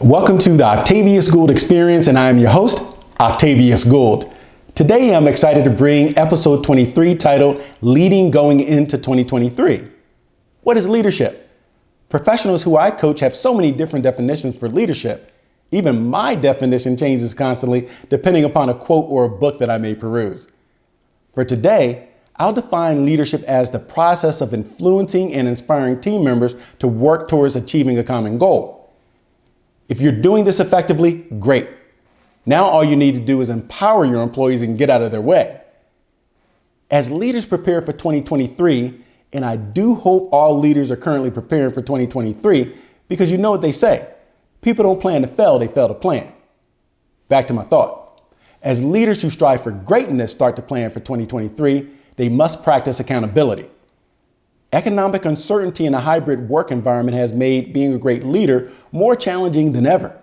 Welcome to the Octavius Gould Experience, and I am your host, Octavius Gould. Today, I'm excited to bring episode 23 titled Leading Going into 2023. What is leadership? Professionals who I coach have so many different definitions for leadership. Even my definition changes constantly depending upon a quote or a book that I may peruse. For today, I'll define leadership as the process of influencing and inspiring team members to work towards achieving a common goal. If you're doing this effectively, great. Now all you need to do is empower your employees and get out of their way. As leaders prepare for 2023, and I do hope all leaders are currently preparing for 2023, because you know what they say. People don't plan to fail, they fail to plan. Back to my thought. As leaders who strive for greatness start to plan for 2023, they must practice accountability. Economic uncertainty in a hybrid work environment has made being a great leader more challenging than ever.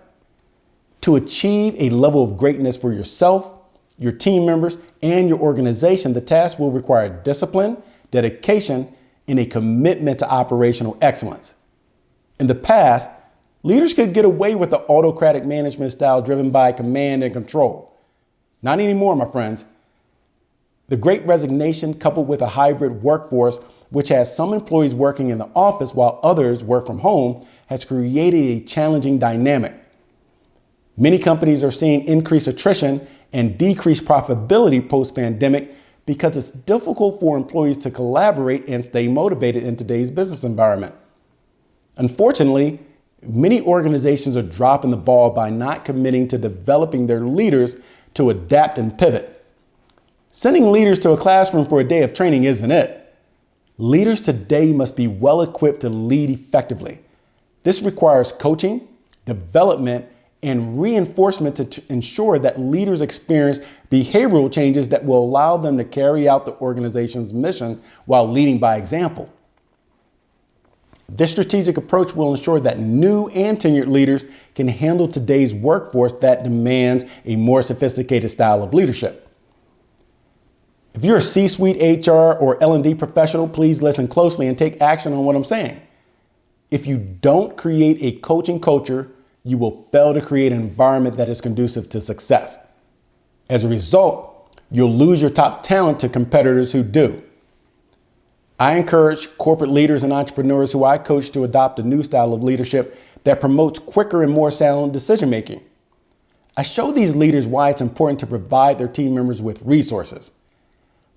To achieve a level of greatness for yourself, your team members, and your organization, the task will require discipline, dedication, and a commitment to operational excellence. In the past, leaders could get away with the autocratic management style driven by command and control. Not anymore, my friends. The Great Resignation, coupled with a hybrid workforce, which has some employees working in the office while others work from home, has created a challenging dynamic. Many companies are seeing increased attrition and decreased profitability post-pandemic because it's difficult for employees to collaborate and stay motivated in today's business environment. Unfortunately, many organizations are dropping the ball by not committing to developing their leaders to adapt and pivot. Sending leaders to a classroom for a day of training isn't it. Leaders today must be well equipped to lead effectively. This requires coaching, development, and reinforcement to ensure that leaders experience behavioral changes that will allow them to carry out the organization's mission while leading by example. This strategic approach will ensure that new and tenured leaders can handle today's workforce that demands a more sophisticated style of leadership. If you're a C-suite HR or L&D professional, please listen closely and take action on what I'm saying. If you don't create a coaching culture, you will fail to create an environment that is conducive to success. As a result, you'll lose your top talent to competitors who do. I encourage corporate leaders and entrepreneurs who I coach to adopt a new style of leadership that promotes quicker and more sound decision-making. I show these leaders why it's important to provide their team members with resources,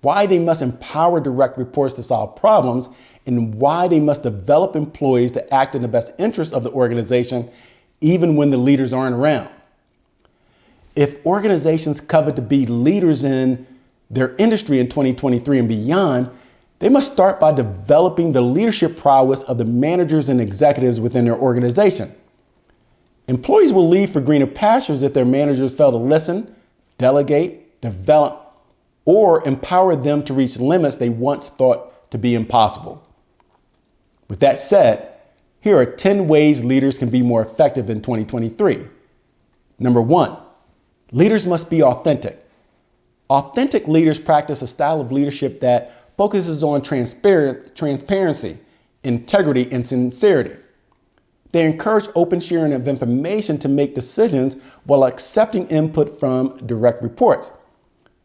why they must empower direct reports to solve problems, and why they must develop employees to act in the best interest of the organization, even when the leaders aren't around. If organizations covet to be leaders in their industry in 2023 and beyond, they must start by developing the leadership prowess of the managers and executives within their organization. Employees will leave for greener pastures if their managers fail to listen, delegate, develop, or empower them to reach limits they once thought to be impossible. With that said, here are 10 ways leaders can be more effective in 2023. Number 1, leaders must be authentic. Authentic leaders practice a style of leadership that focuses on transparency, integrity, and sincerity. They encourage open sharing of information to make decisions while accepting input from direct reports.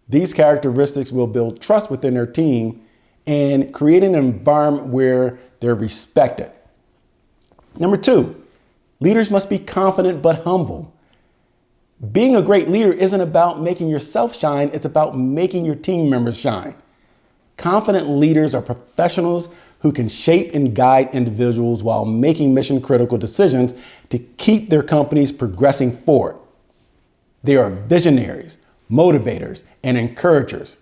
These characteristics will build trust within their team and create an environment where they're respected. Number 2, leaders must be confident but humble. Being a great leader isn't about making yourself shine, it's about making your team members shine. Confident leaders are professionals who can shape and guide individuals while making mission-critical decisions to keep their companies progressing forward. They are visionaries, motivators, and encouragers.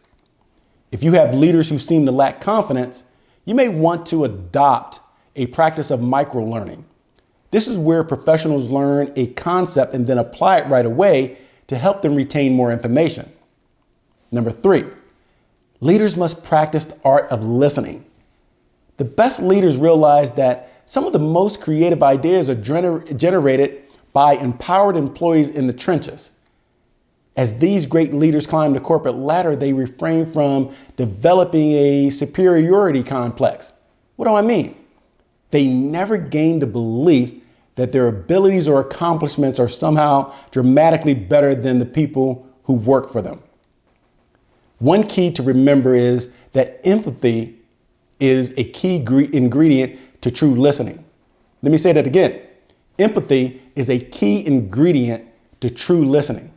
If you have leaders who seem to lack confidence, you may want to adopt a practice of micro-learning. This is where professionals learn a concept and then apply it right away to help them retain more information. Number 3, leaders must practice the art of listening. The best leaders realize that some of the most creative ideas are generated by empowered employees in the trenches. As these great leaders climb the corporate ladder, they refrain from developing a superiority complex. What do I mean? They never gain the belief that their abilities or accomplishments are somehow dramatically better than the people who work for them. One key to remember is that empathy is a key ingredient to true listening. Let me say that again. Empathy is a key ingredient to true listening.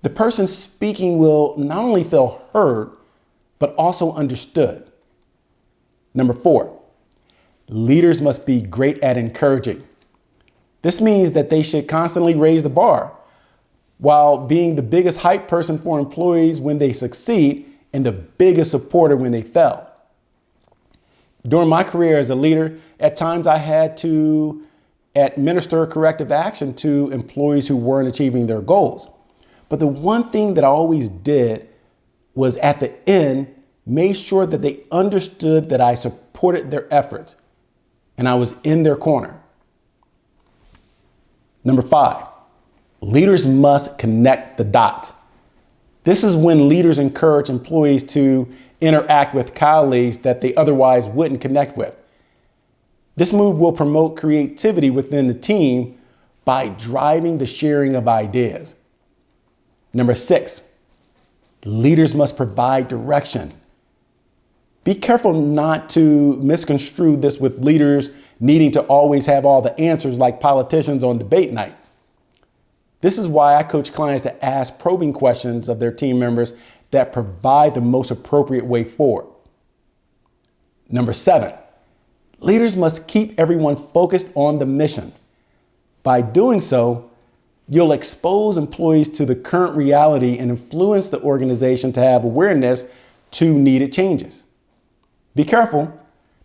The person speaking will not only feel heard, but also understood. Number 4, leaders must be great at encouraging. This means that they should constantly raise the bar while being the biggest hype person for employees when they succeed and the biggest supporter when they fail. During my career as a leader, at times I had to administer corrective action to employees who weren't achieving their goals. But the one thing that I always did was at the end, made sure that they understood that I supported their efforts and I was in their corner. Number 5, leaders must connect the dots. This is when leaders encourage employees to interact with colleagues that they otherwise wouldn't connect with. This move will promote creativity within the team by driving the sharing of ideas. Number 6, leaders must provide direction. Be careful not to misconstrue this with leaders needing to always have all the answers like politicians on debate night. This is why I coach clients to ask probing questions of their team members that provide the most appropriate way forward. Number 7, leaders must keep everyone focused on the mission. By doing so, you'll expose employees to the current reality and influence the organization to have awareness to needed changes. Be careful,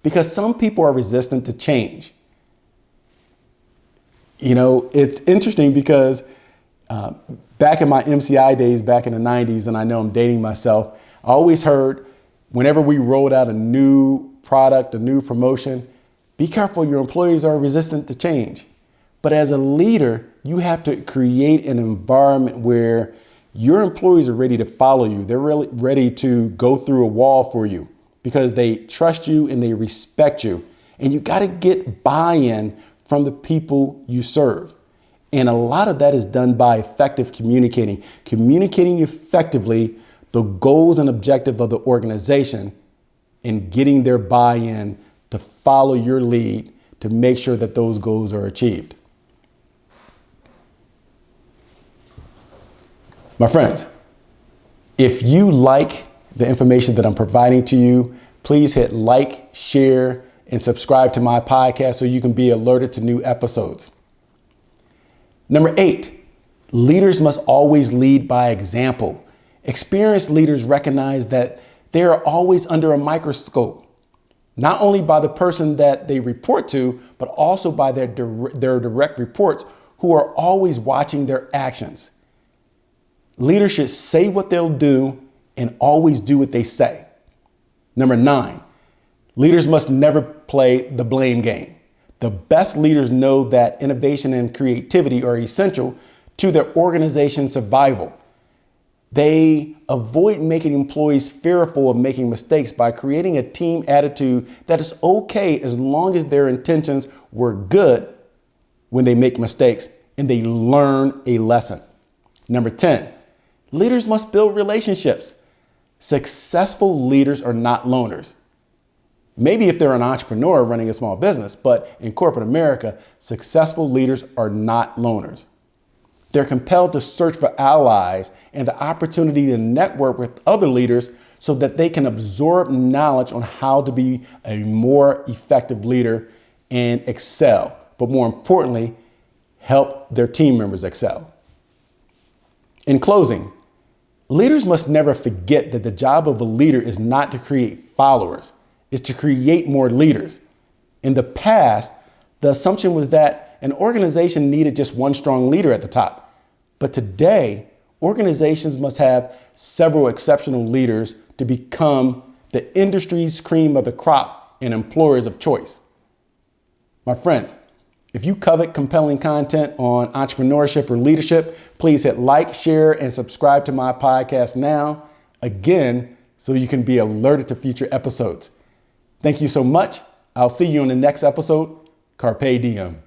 because some people are resistant to change. You know, it's interesting because back in my MCI days, back in the 90s, and I know I'm dating myself, I always heard whenever we rolled out a new product, a new promotion, be careful, your employees are resistant to change. But as a leader, you have to create an environment where your employees are ready to follow you. They're really ready to go through a wall for you because they trust you and they respect you. And you got to get buy-in from the people you serve. And a lot of that is done by effective communicating effectively the goals and objective of the organization and getting their buy-in to follow your lead to make sure that those goals are achieved. My friends, if you like the information that I'm providing to you, please hit like, share, and subscribe to my podcast so you can be alerted to new episodes. Number 8, leaders must always lead by example. Experienced leaders recognize that they are always under a microscope, not only by the person that they report to, but also by their direct reports who are always watching their actions. Leaders should say what they'll do and always do what they say. Number 9, leaders must never play the blame game. The best leaders know that innovation and creativity are essential to their organization's survival. They avoid making employees fearful of making mistakes by creating a team attitude that is okay as long as their intentions were good when they make mistakes and they learn a lesson. Number 10, leaders must build relationships. Successful leaders are not loners. Maybe if they're an entrepreneur running a small business, but in corporate America, successful leaders are not loners. They're compelled to search for allies and the opportunity to network with other leaders so that they can absorb knowledge on how to be a more effective leader and excel, but more importantly, help their team members excel. In closing, leaders must never forget that the job of a leader is not to create followers, it's to create more leaders. In the past, the assumption was that an organization needed just one strong leader at the top. But today, organizations must have several exceptional leaders to become the industry's cream of the crop and employers of choice. My friends, if you covet compelling content on entrepreneurship or leadership, please hit like, share, and subscribe to my podcast now, again, so you can be alerted to future episodes. Thank you so much. I'll see you in the next episode. Carpe diem.